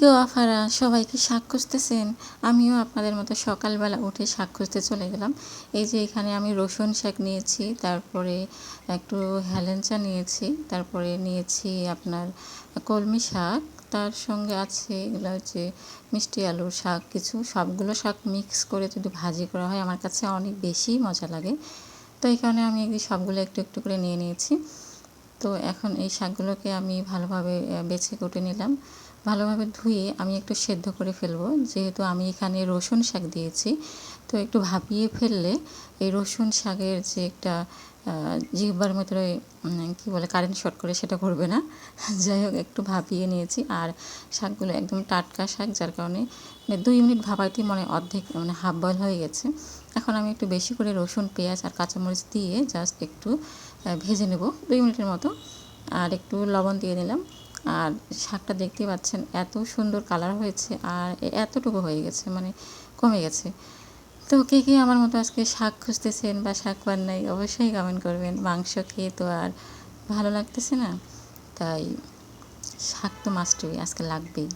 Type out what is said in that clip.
গো আফারা, সবাই কি শাক খুঁজতেছেন? আমিও আপনাদের মতো সকালবেলা উঠে শাক খুঁজতে চলে গেলাম। এই যে এখানে আমি রসুন শাক নিয়েছি, তারপরে একটু হেলেঞ্চা নিয়েছি, তারপরে নিয়েছি আপনার কলমি শাক, তার সঙ্গে আছে এগুলো হচ্ছে মিষ্টি আলুর শাক। কিছু সবগুলো শাক মিক্স করে যদি ভাজি করা হয় আমার কাছে অনেক বেশি মজা লাগে। তো এই কারণে আমি এই সবগুলো একটু একটু করে নিয়ে নিয়েছি। তো এখন এই শাকগুলোকে আমি ভালোভাবে বেছে কুটে নিলাম। ভালোভাবে ধুয়ে আমি একটু সেদ্ধ করে ফেলবো, যেহেতু আমি এখানে রসুন শাক দিয়েছি। তো একটু ভাপিয়ে ফেললে এই রসুন শাকের যে একটা জিহ্বার ভিতরে কী বলে কারেন্ট শর্ট করে সেটা করবে না। যাই হোক, একটু ভাপিয়ে নিয়েছি। আর শাকগুলো একদম টাটকা শাক, যার কারণে 2 মিনিট ভাপাইতেই অর্ধেক হাফ বয়েল হয়ে গেছে। এখন আমি একটু বেশি করে রসুন, পেঁয়াজ আর কাঁচামরিচ দিয়ে জাস্ট একটু ভেজে নেব 2 মিনিটের মতো। আর একটু লবণ দিয়ে নিলাম। আর শাকটা দেখতেই পাচ্ছেন এত সুন্দর কালার হয়েছে, আর এতটুকু হয়ে গেছে, কমে গেছে। তো কে কে আমার মতো আজকে শাক খুঁজতেছেন বা শাক পান নাই, অবশ্যই কমেন্ট করবেন। মাংস খেয়ে তো আর ভালো লাগতেছে না, তাই শাক তো মাস্ট বি, আজকে লাগবেই।